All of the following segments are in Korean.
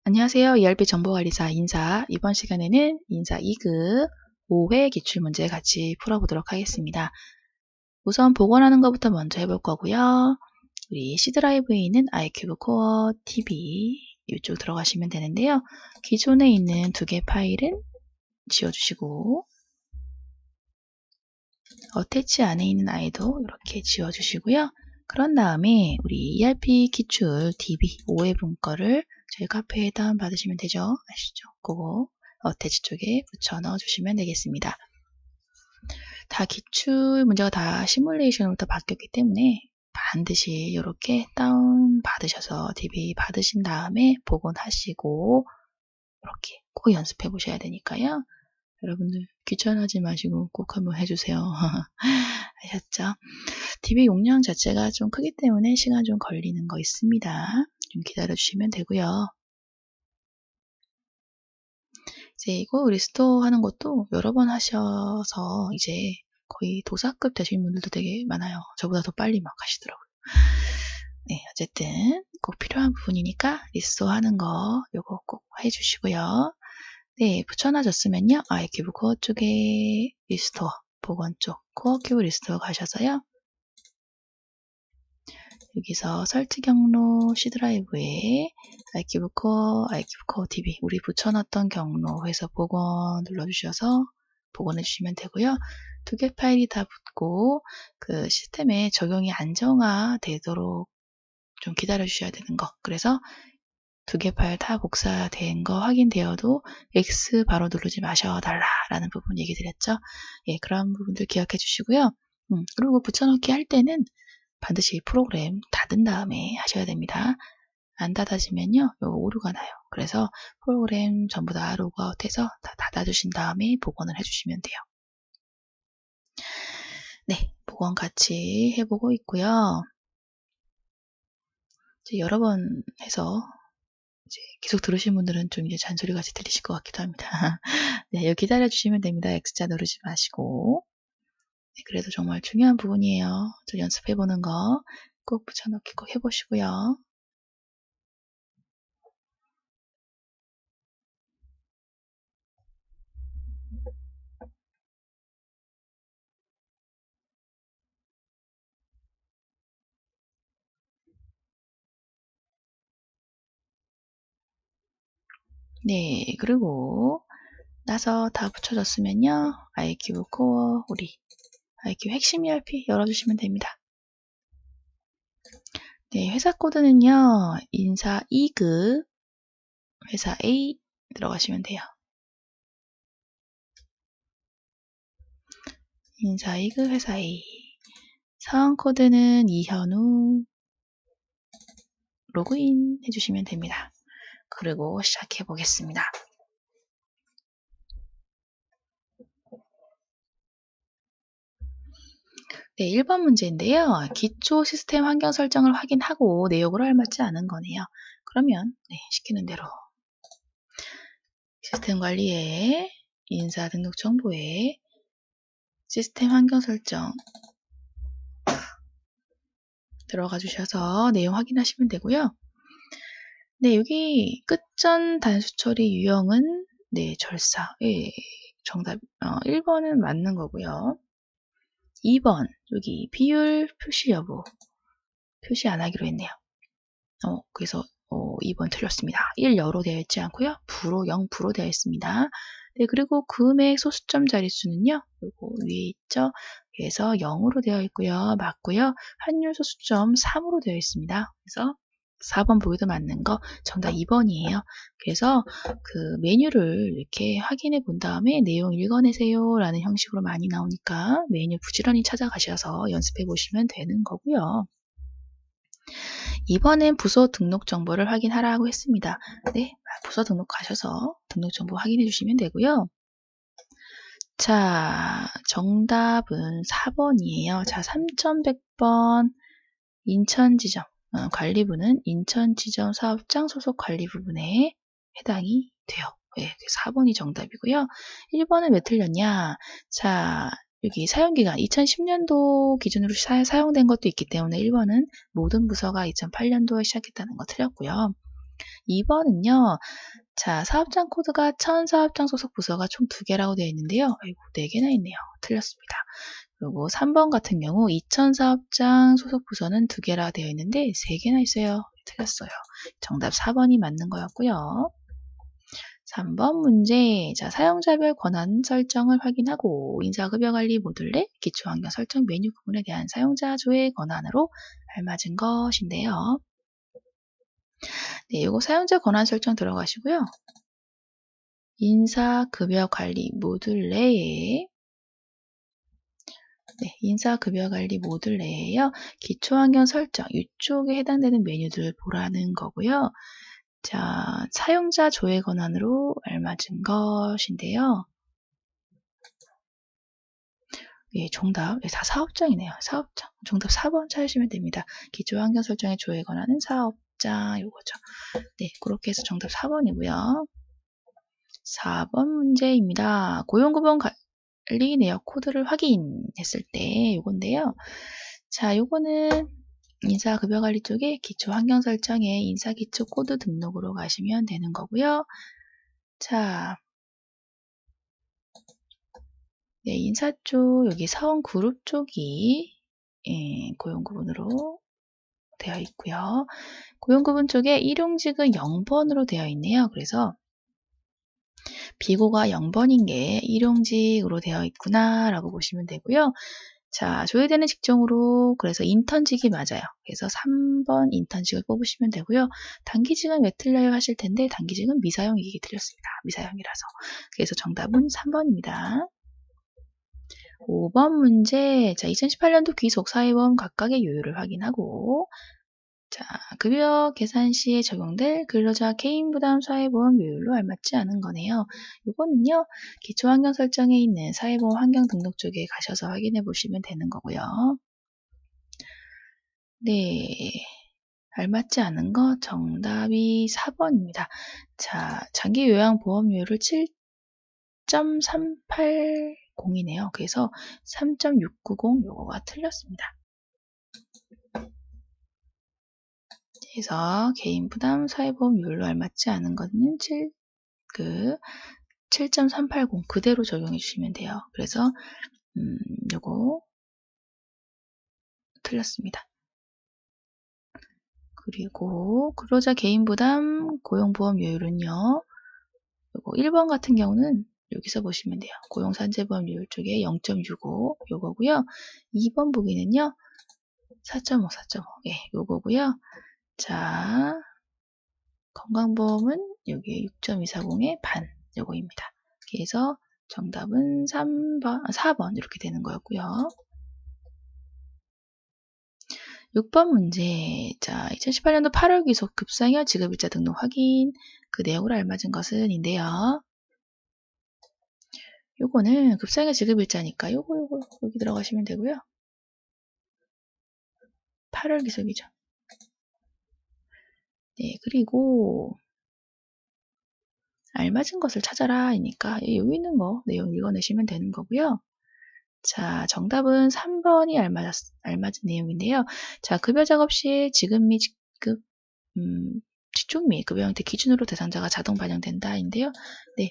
안녕하세요. ERP 정보관리사 인사. 이번 시간에는 인사 2급 5회 기출문제 같이 풀어보도록 하겠습니다. 우선 복원하는 것부터 먼저 해볼 거고요. 우리 C 드라이브에 있는 iCube 코어 TV 이쪽 들어가시면 되는데요. 기존에 있는 두 개 파일은 지워주시고 어태치 안에 있는 아이도 이렇게 지워주시고요. 그런 다음에 우리 ERP 기출 DB 5회분 거를 저희 카페에 다운받으시면 되죠. 아시죠? 그거 어태치 쪽에 붙여 넣어주시면 되겠습니다. 다 기출 문제가 다 시뮬레이션으로부터 바뀌었기 때문에 반드시 이렇게 다운받으셔서 DB 받으신 다음에 복원하시고 이렇게 꼭 연습해 보셔야 되니까요. 여러분들 귀찮아하지 마시고 꼭 한번 해주세요. 아셨죠? DB 용량 자체가 좀 크기 때문에 시간 좀 걸리는 거 있습니다. 좀 기다려주시면 되고요. 이제 이거 리스토어 하는 것도 여러 번 하셔서 이제 거의 도사급 되신 분들도 되게 많아요. 저보다 더 빨리 막 하시더라고요. 네, 어쨌든 꼭 필요한 부분이니까 리스토어 하는 거 요거 꼭 해주시고요. 네, 붙여놔졌으면요. iCube 코어 쪽에 리스토어, 복원 쪽 코어 큐브 리스토어 가셔서요. 여기서 설치 경로 C 드라이브에 iCube 코어 DB 우리 붙여놨던 경로에서 복원 눌러주셔서 복원해 주시면 되고요. 두 개 파일이 다 붙고 그 시스템에 적용이 안정화되도록 좀 기다려 주셔야 되는 거. 그래서 두 개 파일 다 복사된 거 확인되어도 X 바로 누르지 마셔달라라는 부분 얘기 드렸죠. 예, 그런 부분들 기억해 주시고요. 그리고 붙여넣기 할 때는 반드시 프로그램 닫은 다음에 하셔야 됩니다. 안 닫아지면요, 오류가 나요. 그래서 프로그램 전부 다 로그아웃해서 다 닫아주신 다음에 복원을 해주시면 돼요. 네, 복원 같이 해보고 있고요. 이제 여러 번 해서 이제 계속 들으신 분들은 좀 이제 잔소리 같이 들리실 것 같기도 합니다. 네, 여기 기다려주시면 됩니다. X자 누르지 마시고. 네, 그래도 정말 중요한 부분이에요. 저 연습해보는 거 꼭 붙여넣기 꼭 해보시고요. 네, 그리고 나서 다 붙여졌으면요. iCube 코어 우리 iCube 핵심 ERP 열어주시면 됩니다. 네, 회사 코드는요. 인사 2급 회사 A 들어가시면 돼요. 인사 2급 회사 A 사원 코드는 이현우 로그인 해주시면 됩니다. 그리고 시작해 보겠습니다. 네, 1번 문제인데요. 기초 시스템 환경 설정을 확인하고 내역으로 알맞지 않은 거네요. 그러면 시키는 대로 시스템 관리에 인사 등록 정보에 시스템 환경 설정 들어가 주셔서 내용 확인하시면 되고요. 네, 여기 끝전 단수 처리 유형은 절사. 예, 정답 1번은 맞는 거고요. 2번 여기 비율 표시 여부 표시 안 하기로 했네요. 그래서 2번 틀렸습니다. 1여로 되어 있지 않고요. 0% 되어 있습니다. 네, 그리고 금액 소수점 자릿수는요. 요거 위에 있죠. 그래서 0으로 되어 있고요. 맞고요. 환율 소수점 3으로 되어 있습니다. 그래서 4번 보기도 맞는 거 정답 2번이에요. 그래서 그 메뉴를 이렇게 확인해 본 다음에 내용 읽어내세요 라는 형식으로 많이 나오니까 메뉴 부지런히 찾아가셔서 연습해 보시면 되는 거고요. 2번은 부서 등록 정보를 확인하라고 했습니다. 네, 부서 등록 가셔서 등록 정보 확인해 주시면 되고요. 자, 정답은 4번이에요. 자, 3100번 인천지점 관리부는 인천지점 사업장 소속 관리 부분에 해당이 돼요. 네, 4번이 정답이고요. 1번은 왜 틀렸냐? 자, 여기 사용기간 2010년도 기준으로 사용된 것도 있기 때문에 1번은 모든 부서가 2008년도에 시작했다는 거 틀렸고요. 2번은요. 자, 사업장 코드가 천 사업장 소속 부서가 총 2개라고 되어 있는데요. 아이고, 4개나 있네요. 틀렸습니다. 그리고 3번 같은 경우 2000 사업장 소속 부서는 2개라 되어 있는데 3개나 있어요. 틀렸어요. 정답 4번이 맞는 거였고요. 3번 문제. 자, 사용자별 권한 설정을 확인하고 인사급여관리 모듈 내 기초환경 설정 메뉴 부분에 대한 사용자 조회 권한으로 알맞은 것인데요. 네, 이거 사용자 권한 설정 들어가시고요. 인사급여관리 모듈 내에 인사급여관리 모듈 내에요. 기초환경 설정 이쪽에 해당되는 메뉴들 보라는 거고요. 자, 사용자 조회 권한으로 알맞은 것인데요. 예, 정답. 다 사업장이네요. 사업장. 정답 4번 찾으시면 됩니다. 기초환경 설정의 조회 권한은 사업장 요거죠. 네, 그렇게 해서 정답 4번이고요. 4번 문제입니다. 고용구분 관리 내역 코드를 확인했을 때 요건데요. 자, 요거는 인사급여관리 쪽에 기초환경 설정에 인사기초 코드 등록으로 가시면 되는 거고요. 자, 네, 인사 쪽 여기 사원 그룹 쪽이 고용구분으로 되어 있고요. 고용구분 쪽에 일용직은 0번으로 되어 있네요. 그래서 비고가 0번인 게 일용직으로 되어 있구나 라고 보시면 되고요. 자, 조회되는 직종으로 그래서 인턴직이 맞아요. 그래서 3번 인턴직을 뽑으시면 되고요. 단기직은 왜 틀려요 하실 텐데 단기직은 미사용 이게 틀렸습니다. 미사용이라서. 그래서 정답은 3번입니다. 5번 문제. 자, 2018년도 귀속 사회보험 각각의 요율을 확인하고 자, 급여 계산 시에 적용될 근로자 개인 부담 사회보험 요율로 알맞지 않은 거네요. 이거는요, 기초환경 설정에 있는 사회보험 환경 등록 쪽에 가셔서 확인해 보시면 되는 거고요. 네, 알맞지 않은 거 정답이 4번입니다. 자, 장기 요양 보험료를 7.380이네요. 그래서 3.690 요거가 틀렸습니다. 그래서 개인 부담 사회보험료율로 알맞지 않은 거는 7.380 그대로 적용해 주시면 돼요. 그래서 요거 틀렸습니다. 그리고 근로자 개인 부담 고용보험료율은요. 요거 1번 같은 경우는 여기서 보시면 돼요. 고용산재보험료율 쪽에 0.65 요거고요. 2번 보기는요. 4.5, 4.5. 예, 요거고요. 자, 건강보험은 여기 6.240의 반 요거입니다. 그래서 정답은 4번 이렇게 되는 거였고요. 6번 문제. 자, 2018년도 8월 귀속 급상여 지급일자 등록 확인 그 내용으로 알맞은 것은 인데요. 요거는 급상여 지급일자니까 요거 여기 들어가시면 되고요. 8월 귀속이죠. 네, 그리고 알맞은 것을 찾아라이니까 여기 있는 거 내용 읽어내시면 되는 거고요. 자, 정답은 3번이 알맞은 내용인데요. 자, 급여 작업 시 지급 및 직종 및 급여 형태 기준으로 대상자가 자동 반영된다인데요. 네.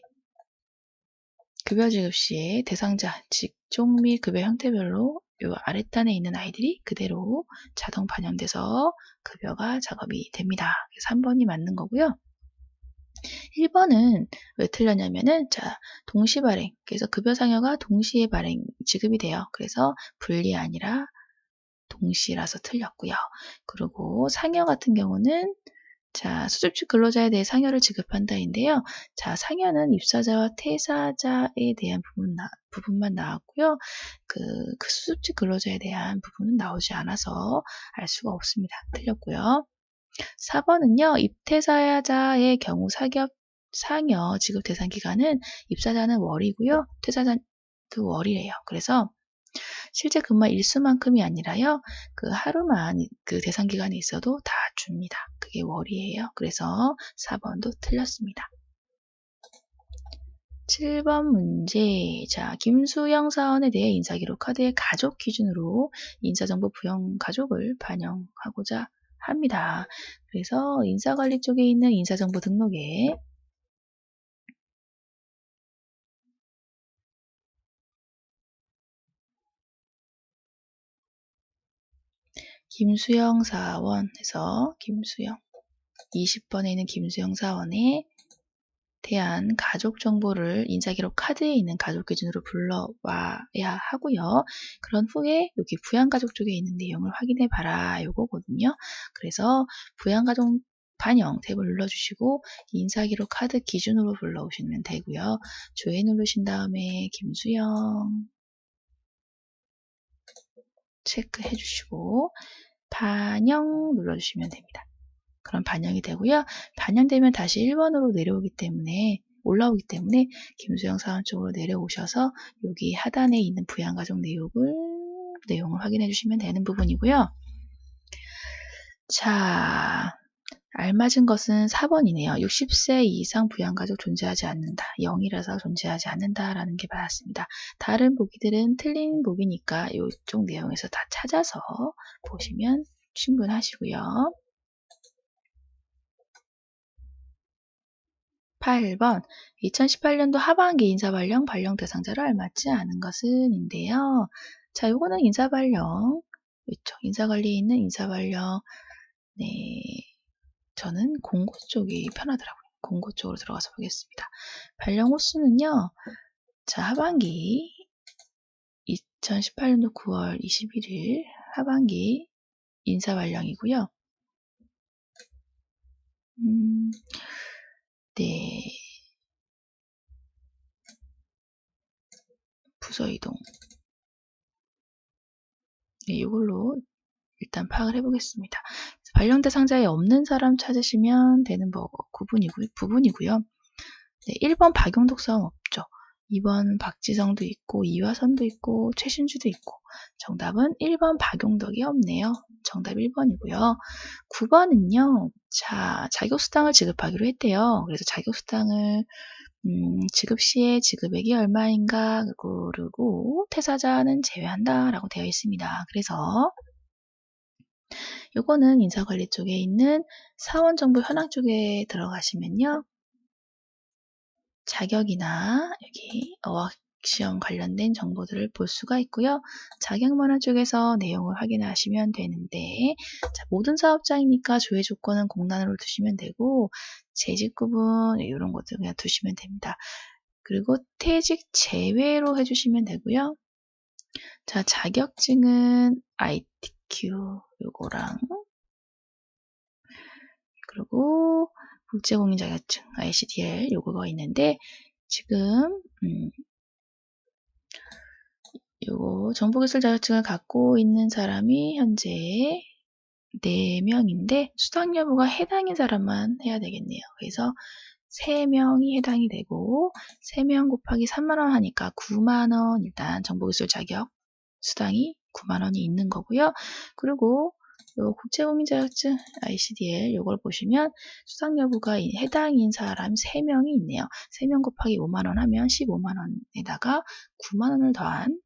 급여 지급 시에 대상자, 직종 및 급여 형태별로 요 아랫단에 있는 아이들이 그대로 자동 반영돼서 급여가 작업이 됩니다. 3번이 맞는 거고요. 1번은 왜 틀렸냐면은 자, 동시 발행. 그래서 급여 상여가 동시에 발행 지급이 돼요. 그래서 분리 아니라 동시라서 틀렸고요. 그리고 상여 같은 경우는 자, 수습직 근로자에 대해 상여를 지급한다인데요. 자, 상여는 입사자와 퇴사자에 대한 부분만 나왔고요. 그 수습직 근로자에 대한 부분은 나오지 않아서 알 수가 없습니다. 틀렸고요. 4번은요. 입퇴사자의 경우 상여 지급 대상 기간은 입사자는 월이고요. 퇴사자도 월이래요. 그래서 실제 근무 일수만큼이 아니라요. 그 하루만 그 대상 기간이 있어도 다 줍니다. 그게 월이에요. 그래서 4번도 틀렸습니다. 7번 문제. 자, 김수영 사원에 대해 인사기록 카드의 가족 기준으로 인사정보 부영 가족을 반영하고자 합니다. 그래서 인사관리 쪽에 있는 인사정보 등록에 김수영 사원에서 김수영 20번에 있는 김수영 사원에 대한 가족 정보를 인사기록 카드에 있는 가족 기준으로 불러와야 하고요. 그런 후에 여기 부양가족 쪽에 있는 내용을 확인해 봐라 요거거든요. 그래서 부양가족 반영 탭을 눌러주시고 인사기록 카드 기준으로 불러오시면 되고요. 조회 누르신 다음에 김수영 체크해 주시고 반영 눌러주시면 됩니다. 그럼 반영이 되고요. 반영되면 다시 1번으로 올라오기 때문에 김수영 사원 쪽으로 내려오셔서 여기 하단에 있는 부양가족 내용을 확인해 주시면 되는 부분이고요. 자, 알맞은 것은 4번이네요. 60세 이상 부양가족 존재하지 않는다. 0이라서 존재하지 않는다라는 게 맞습니다. 다른 보기들은 틀린 보기니까 이쪽 내용에서 다 찾아서 보시면 충분하시고요. 8번 2018년도 하반기 인사발령 발령 대상자를 알맞지 않은 것은 인데요. 자, 요거는 인사발령 그렇죠. 인사관리에 있는 인사발령 네, 저는 공고 쪽이 편하더라고요. 공고 쪽으로 들어가서 보겠습니다. 발령 호수는요. 자, 하반기 2018년도 9월 21일 하반기 인사발령이고요. 네. 부서 이동. 네, 이걸로 일단 파악을 해보겠습니다. 발령 대상자에 없는 사람 찾으시면 되는 부분이고요. 네, 1번 박용덕 사원 없죠. 2번 박지성도 있고 이화선도 있고 최신주도 있고 정답은 1번 박용덕이 없네요. 정답 1번이고요. 9번은요. 자, 자격수당을 지급하기로 했대요. 그래서 자격수당을 지급 시에 지급액이 얼마인가 그리고 퇴사자는 제외한다 라고 되어 있습니다. 그래서 요거는 인사관리 쪽에 있는 사원정보 현황 쪽에 들어가시면요. 자격이나 여기 어학시험 관련된 정보들을 볼 수가 있고요. 자격문화 쪽에서 내용을 확인하시면 되는데 자, 모든 사업장이니까 조회 조건은 공란으로 두시면 되고 재직 구분 이런 것들 그냥 두시면 됩니다. 그리고 퇴직 제외로 해주시면 되고요. 자, 자격증은 ITQ 요거랑 그리고 국제공인 자격증 ICDL 요거가 있는데 지금 요거 정보기술 자격증을 갖고 있는 사람이 현재 4명인데 수당 여부가 해당인 사람만 해야 되겠네요. 그래서 3명이 해당이 되고 3명 곱하기 3만원 하니까 9만원 일단 정보기술 자격 수당이 9만원이 있는 거고요. 그리고 요 국제공인 자격증 ICDL 요걸 보시면 수당 여부가 해당인 사람이 3명이 있네요. 3명 곱하기 5만원 하면 15만원에다가 9만원을 더한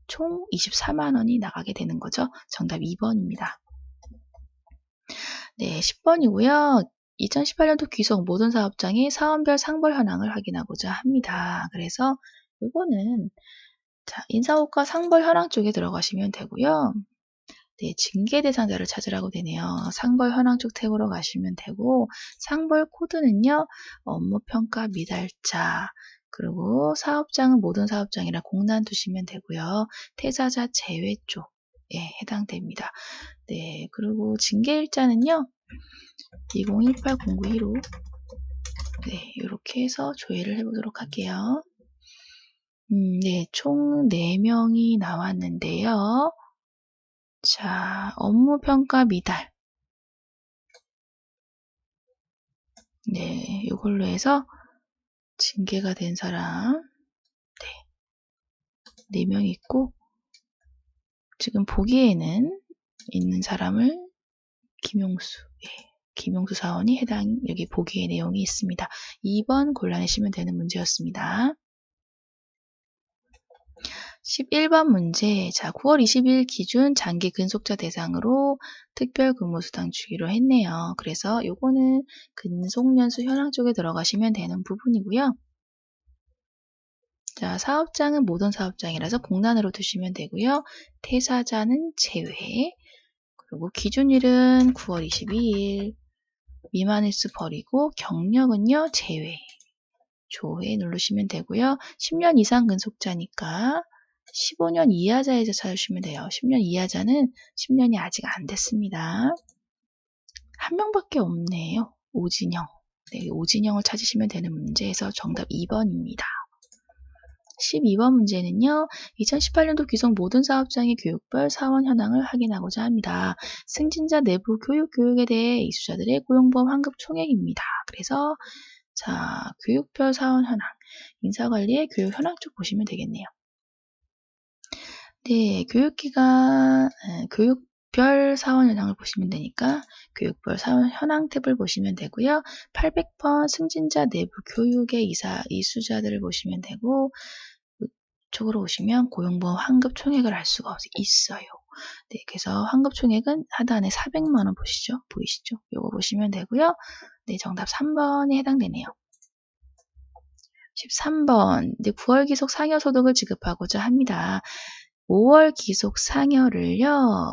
총 24만원이 나가게 되는 거죠. 정답 2번입니다. 네, 10번이고요. 2018년도 귀속 모든 사업장의 사원별 상벌 현황을 확인하고자 합니다. 그래서 이거는 자, 인사고과 상벌 현황 쪽에 들어가시면 되고요. 네, 징계 대상자를 찾으라고 되네요. 상벌 현황 쪽 탭으로 가시면 되고 상벌 코드는요. 업무평가 미달자 그리고 사업장은 모든 사업장이라 공란 두시면 되고요. 퇴사자 제외 쪽에 해당됩니다. 네, 그리고 징계일자는요. 2018-0915 네, 이렇게 해서 조회를 해보도록 할게요. 네, 총 4명이 나왔는데요. 자, 업무평가 미달. 네, 이걸로 해서 징계가 된 사람, 네, 4명 있고, 지금 보기에는 있는 사람을 김용수, 김용수 사원이 여기 보기에 내용이 있습니다. 2번 골라내시면 되는 문제였습니다. 11번 문제. 자, 9월 20일 기준 장기 근속자 대상으로 특별 근무수당 주기로 했네요. 그래서 요거는 근속연수 현황 쪽에 들어가시면 되는 부분이고요. 자, 사업장은 모든 사업장이라서 공란으로 두시면 되고요. 퇴사자는 제외. 그리고 기준일은 9월 22일. 미만일수 버리고 경력은요, 제외. 조회 누르시면 되고요. 10년 이상 근속자니까 15년 이하자에서 찾으시면 돼요. 10년 이하자는 10년이 아직 안 됐습니다. 한 명밖에 없네요. 오진영. 네, 오진영을 찾으시면 되는 문제에서 정답 2번입니다. 12번 문제는요. 2018년도 귀속 모든 사업장의 교육별 사원 현황을 확인하고자 합니다. 승진자 내부 교육에 대해 이수자들의 고용보험 환급 총액입니다. 그래서 자, 교육별 사원 현황, 인사관리의 교육 현황 쪽 보시면 되겠네요. 네, 교육기관, 교육별 사원 현황을 보시면 되니까 교육별 사원 현황 탭을 보시면 되고요. 800번 승진자 내부 교육의 이수자들을 보시면 되고 이쪽으로 오시면 고용보험 환급 총액을 알 수가 있어요. 네, 그래서 환급 총액은 하단에 400만 원 보이시죠? 요거 보시면 되고요. 네, 정답 3번에 해당되네요. 13번, 9월 기속 상여소득을 지급하고자 합니다. 5월 기속 상여를요,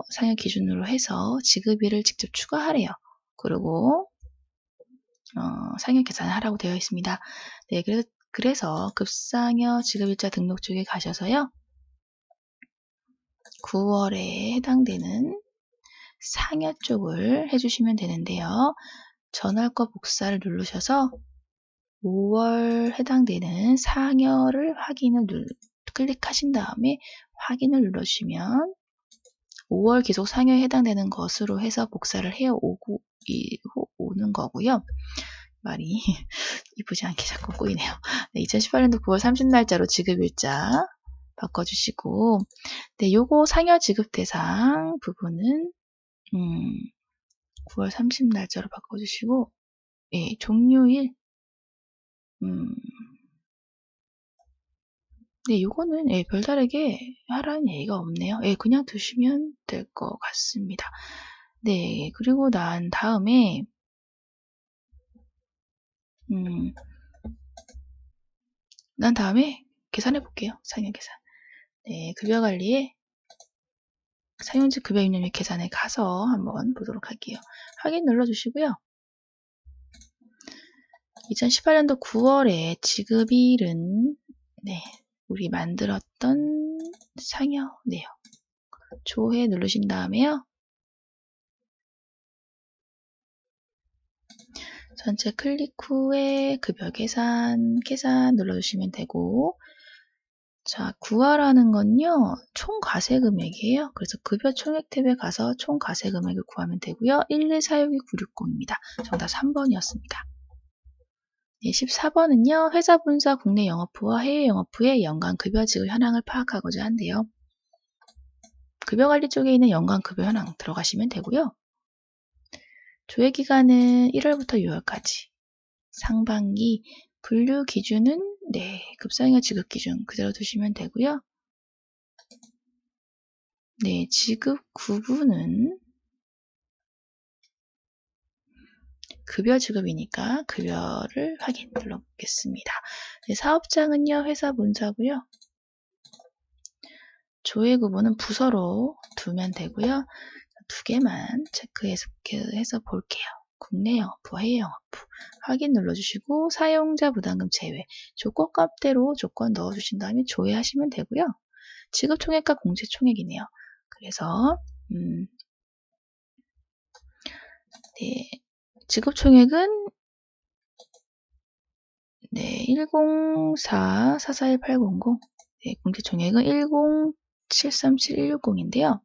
상여 기준으로 해서 지급일을 직접 추가하래요. 그리고, 상여 계산을 하라고 되어 있습니다. 네, 그래서 급상여 지급일자 등록 쪽에 가셔서요, 9월에 해당되는 상여 쪽을 해주시면 되는데요. 전할거 복사를 누르셔서 5월 해당되는 상여를 클릭하신 다음에 확인을 눌러주시면 5월 기속 상여에 해당되는 것으로 해서 복사를 오는 거고요. 말이 이쁘지 않게 자꾸 꼬이네요. 네, 2018년도 9월 30날짜로 지급일자 바꿔주시고, 네, 요거 상여 지급 대상 부분은 9월 30날짜로 바꿔주시고, 예, 종료일 네, 요거는 예, 별다르게 하라는 얘기가 없네요. 예, 그냥 두시면 될 것 같습니다. 네, 그리고 난 다음에 계산해 볼게요. 상여 계산. 네, 급여관리에 사용직 급여 입력 및 계산에 가서 한번 보도록 할게요. 확인 눌러주시고요. 2018년도 9월에 지급일은 네, 우리 만들었던 상여 내용 조회 누르신 다음에요. 전체 클릭 후에 급여 계산 눌러주시면 되고, 자, 구하라는 건요, 총 과세 금액이에요. 그래서 급여 총액 탭에 가서 총 과세 금액을 구하면 되고요. 12462-960입니다. 정답 3번이었습니다. 네, 14번은요, 회사 본사 국내 영업부와 해외 영업부의 연간 급여 지급 현황을 파악하고자 한대요. 급여관리 쪽에 있는 연간 급여 현황 들어가시면 되고요. 조회 기간은 1월부터 6월까지. 상반기 분류 기준은 네, 급상여 지급 기준 그대로 두시면 되고요. 네, 지급 구분은 급여 지급이니까 급여를 확인 눌러보겠습니다. 네, 사업장은요, 회사 본사고요. 조회 구분은 부서로 두면 되고요. 두 개만 체크해서 볼게요. 국내 영업부, 해외 영업부 확인 눌러주시고 사용자 부담금 제외 조건값대로 조건 넣어주신 다음에 조회하시면 되고요. 지급 총액과 공제 총액이네요. 그래서 네, 지급 총액은 네, 104-441800 네, 공제 총액은 10737-160인데요.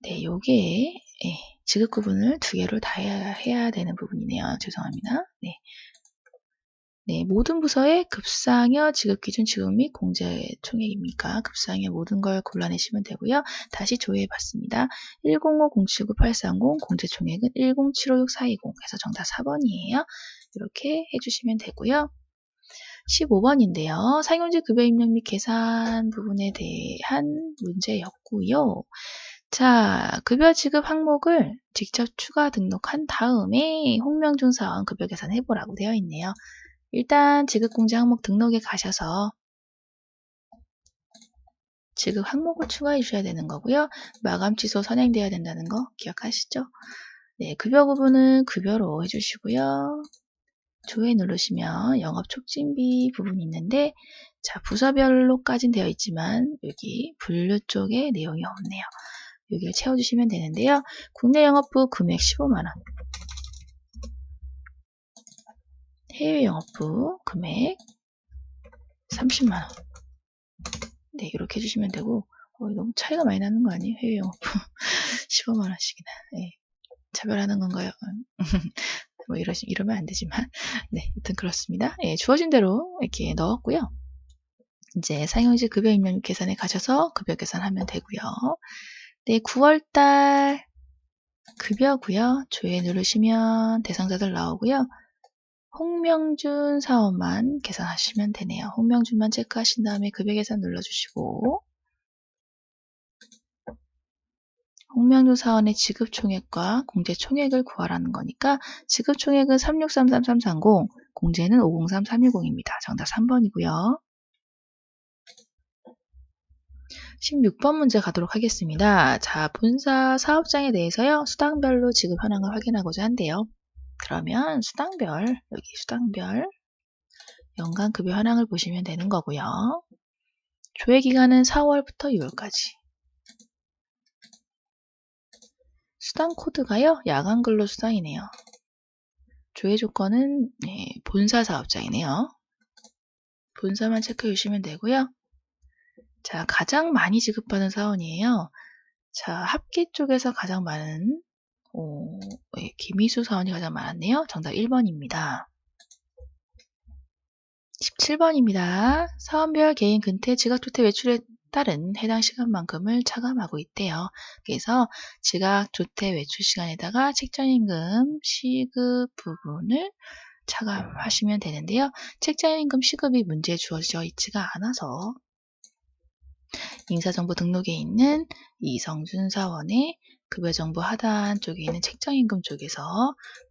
네, 요게 지급 구분을 두 개로 다 해야 되는 부분이네요. 죄송합니다. 네. 네, 모든 부서의 급상여 지급기준 지급 및 공제 총액입니까? 급상여 모든 걸 골라내시면 되고요. 다시 조회해봤습니다. 105-079-830 공제 총액은 10756-420 해서 정답 4번이에요. 이렇게 해주시면 되고요. 15번인데요. 상용직 급여 입력 및 계산 부분에 대한 문제였고요. 자, 급여 지급 항목을 직접 추가 등록한 다음에 홍명준 사원 급여 계산해보라고 되어 있네요. 일단 지급공제 항목 등록에 가셔서 지급 항목을 추가해 주셔야 되는 거고요. 마감 취소 선행되어야 된다는 거 기억하시죠? 네, 급여 부분은 급여로 해주시고요. 조회 누르시면 영업 촉진비 부분이 있는데, 자, 부서별로까진 되어 있지만 여기 분류 쪽에 내용이 없네요. 여기를 채워주시면 되는데요. 국내 영업부 금액 15만원, 해외 영업부 금액 30만원. 네, 이렇게 해주시면 되고, 너무 차이가 많이 나는 거 아니에요? 해외 영업부 15만원씩이나. 네, 차별하는 건가요? 뭐 이러면 안 되지만, 네, 여튼 그렇습니다. 예, 주어진 대로 이렇게 넣었고요. 이제 상용직 급여 입력 계산에 가셔서 급여 계산하면 되고요. 네, 9월달 급여고요. 조회 누르시면 대상자들 나오고요. 홍명준 사원만 계산하시면 되네요. 홍명준만 체크하신 다음에 급여 계산 눌러주시고, 홍명준 사원의 지급 총액과 공제 총액을 구하라는 거니까 지급 총액은 363330, 공제는 503310입니다. 정답 3번이고요. 16번 문제 가도록 하겠습니다. 자, 본사 사업장에 대해서요. 수당별로 지급 현황을 확인하고자 한대요. 그러면 수당별, 여기 수당별 연간 급여 현황을 보시면 되는 거고요. 조회 기간은 4월부터 6월까지. 수당 코드가요. 야간 근로 수당이네요. 조회 조건은 본사 사업장이네요. 본사만 체크해 주시면 되고요. 자, 가장 많이 지급받은 사원이에요. 자, 합계 쪽에서 가장 많은 김희수 사원이 가장 많았네요. 정답 1번입니다. 17번입니다. 사원별 개인 근태 지각조퇴 외출에 따른 해당 시간만큼을 차감하고 있대요. 그래서 지각조퇴 외출 시간에다가 책정임금 시급 부분을 차감하시면 되는데요. 책정임금 시급이 문제에 주어져 있지가 않아서 인사정보 등록에 있는 이성준 사원의 급여정보 하단 쪽에 있는 책정임금 쪽에서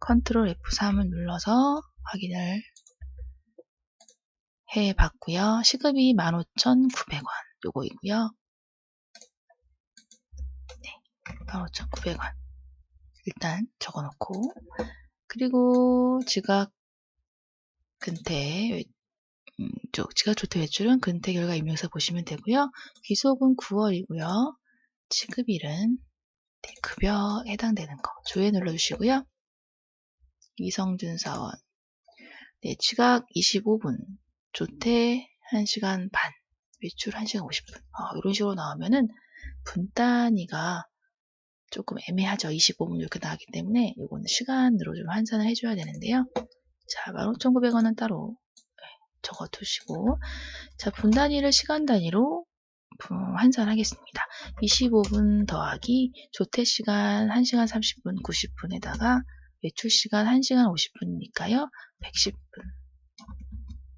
컨트롤 F3을 눌러서 확인을 해봤고요. 시급이 15,900원 요거이고요. 네, 15,900원 일단 적어놓고, 그리고 지각 근태 지각조퇴 외출은 근태 결과 입력해서 보시면 되고요. 귀속은 9월이고요. 지급일은 급여 해당되는 거 조회 눌러주시고요. 이성준 사원 지각 25분, 조퇴 1시간 반, 외출 1시간 50분 이런 식으로 나오면은 분 단위가 조금 애매하죠. 25분 이렇게 나왔기 때문에 이거는 시간으로 좀 환산을 해줘야 되는데요. 자, 15,900원은 따로 적어두시고, 자, 분 단위를 시간 단위로 환산하겠습니다. 25분 더하기 조퇴 시간 1시간 30분 90분에다가 외출 시간 1시간 50분이니까요. 110분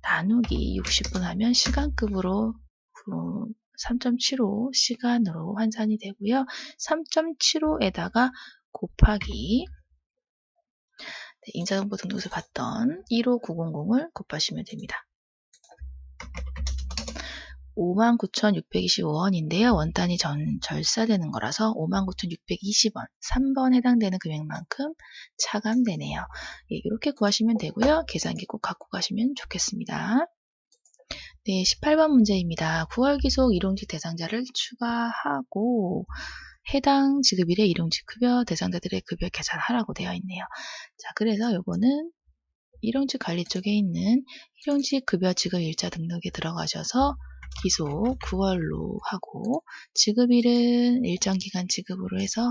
나누기 60분 하면 시간급으로 3.75 시간으로 환산이 되고요. 3.75에다가 곱하기 인사정보 등록에서 봤던 15900을 곱하시면 됩니다. 59,625원인데요. 원단이 절사되는 거라서 59,620원, 3번 해당되는 금액만큼 차감되네요. 이렇게 구하시면 되고요. 계산기 꼭 갖고 가시면 좋겠습니다. 네, 18번 문제입니다. 9월 기속 일용직 대상자를 추가하고 해당 지급일에 일용직 급여 대상자들의 급여 계산하라고 되어 있네요. 자, 그래서 요거는 일용직 관리 쪽에 있는 일용직 급여 지급 일자 등록에 들어가셔서 기속 9월로 하고 지급일은 일정 기간 지급으로 해서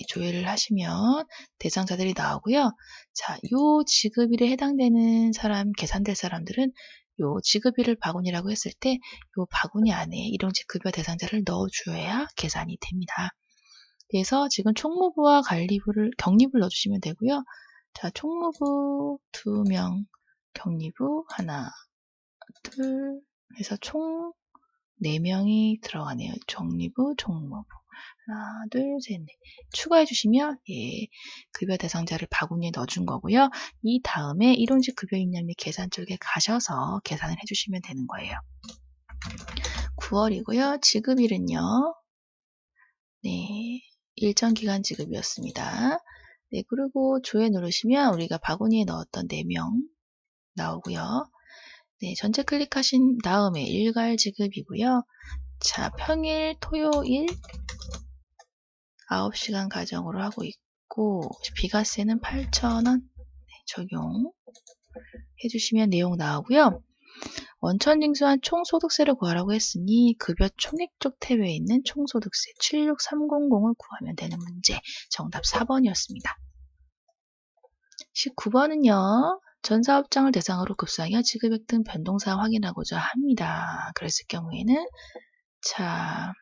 조회를 하시면 대상자들이 나오고요. 자, 요 지급일에 해당되는 사람, 계산될 사람들은 요 지급일을 바구니라고 했을 때 요 바구니 안에 일용직 급여 대상자를 넣어줘야 계산이 됩니다. 그래서 지금 총무부와 격리부를 넣어주시면 되고요. 자, 총무부 2명, 격리부 하나, 둘 해서 총 4명이 들어가네요. 정리부, 종무부. 하나, 둘, 셋, 넷. 추가해 주시면 급여 대상자를 바구니에 넣어준 거고요. 이 다음에 일용직 급여 입력 및 계산 쪽에 가셔서 계산을 해주시면 되는 거예요. 9월이고요. 지급일은요. 네, 일정 기간 지급이었습니다. 네, 그리고 조회 누르시면 우리가 바구니에 넣었던 4명 나오고요. 네, 전체 클릭하신 다음에 일괄 지급이고요. 자, 평일, 토요일 9시간 가정으로 하고 있고 비과세는 8,000원 적용해 주시면 내용 나오고요. 원천 징수한 총소득세를 구하라고 했으니 급여 총액 쪽 탭에 있는 총소득세 76300을 구하면 되는 문제. 정답 4번이었습니다. 19번은요. 전 사업장을 대상으로 급상여 지급액 등 변동사항 확인하고자 합니다. 그랬을 경우에는 자,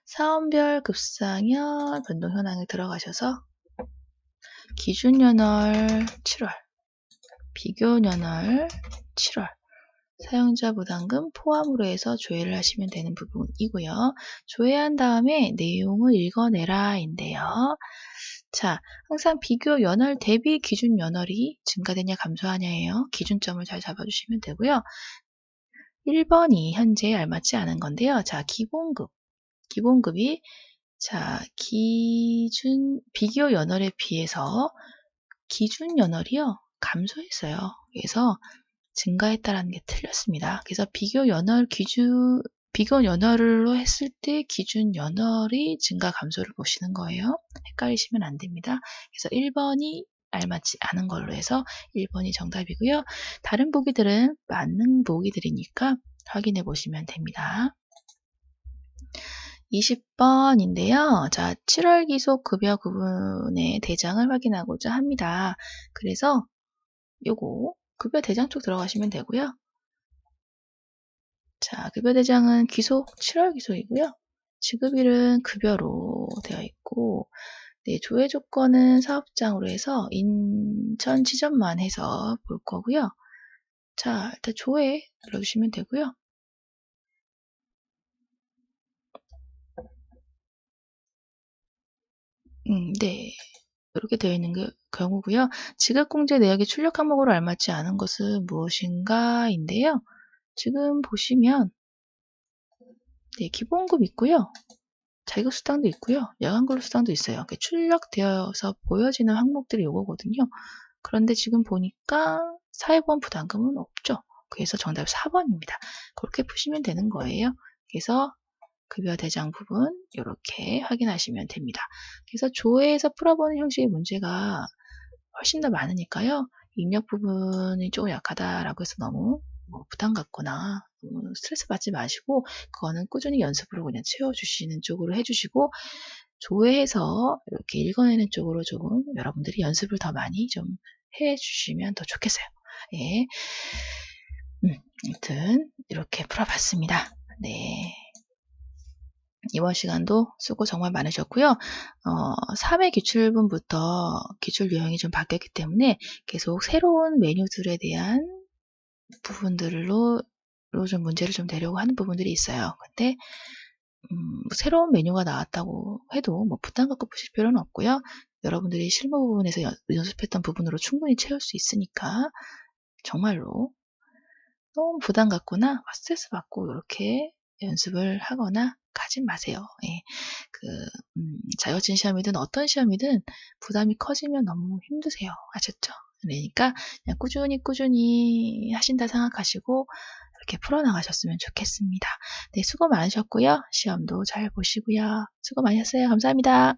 사원별 급상여 변동 현황에 들어가셔서 기준연월 7월, 비교연월 7월, 사용자 부담금 포함으로 해서 조회를 하시면 되는 부분이고요. 조회한 다음에 내용을 읽어내라 인데요. 자, 항상 비교 연월 대비 기준 연월이 증가되냐 감소하냐예요. 기준점을 잘 잡아주시면 되고요. 1번이 현재 알맞지 않은 건데요. 자, 기본급이 자, 비교 연월에 비해서 기준 연월이요. 감소했어요. 그래서 증가했다라는 게 틀렸습니다. 그래서 비교 연월로 했을 때 기준 연월이 증가 감소를 보시는 거예요. 헷갈리시면 안 됩니다. 그래서 1번이 알맞지 않은 걸로 해서 1번이 정답이고요. 다른 보기들은 맞는 보기들이니까 확인해 보시면 됩니다. 20번인데요. 자, 7월 기속 급여 구분의 대장을 확인하고자 합니다. 그래서 요거 급여 대장 쪽 들어가시면 되고요. 자, 급여 대장은 기속 7월 기속이고요. 지급일은 급여로 되어 있고 네, 조회 조건은 사업장으로 해서 인천 지점만 해서 볼 거고요. 자, 일단 조회 눌러주시면 되고요. 네. 이렇게 되어 있는 경우고요. 지급공제 내역이 출력 항목으로 알맞지 않은 것은 무엇인가 인데요. 지금 보시면 네, 기본급 있고요. 자격수당도 있고요. 야간근로수당도 있어요. 출력되어서 보여지는 항목들이 요거거든요. 그런데 지금 보니까 사회보험 부담금은 없죠. 그래서 정답 4번입니다. 그렇게 푸시면 되는 거예요. 그래서 급여 대장 부분 이렇게 확인하시면 됩니다. 그래서 조회에서 풀어보는 형식의 문제가 훨씬 더 많으니까요. 입력 부분이 조금 약하다라고 해서 너무 부담 갖거나 스트레스 받지 마시고 그거는 꾸준히 연습으로 그냥 채워주시는 쪽으로 해주시고 조회해서 이렇게 읽어내는 쪽으로 조금 여러분들이 연습을 더 많이 좀 해주시면 더 좋겠어요. 예. 아무튼 이렇게 풀어봤습니다. 네. 이번 시간도 수고 정말 많으셨고요. 3회 기출분부터 기출 유형이 좀 바뀌었기 때문에 계속 새로운 메뉴들에 대한 부분들로 좀 문제를 좀 내려고 하는 부분들이 있어요. 근데 새로운 메뉴가 나왔다고 해도 부담 갖고 푸실 필요는 없고요. 여러분들이 실무 부분에서 연습했던 부분으로 충분히 채울 수 있으니까 정말로 너무 부담 갖거나 스트레스 받고 이렇게 연습을 하거나 가지 마세요. 예. 자격증 시험이든 어떤 시험이든 부담이 커지면 너무 힘드세요. 아셨죠? 그러니까 그냥 꾸준히 하신다 생각하시고 이렇게 풀어나가셨으면 좋겠습니다. 네, 수고 많으셨고요. 시험도 잘 보시고요. 수고 많으셨어요. 감사합니다.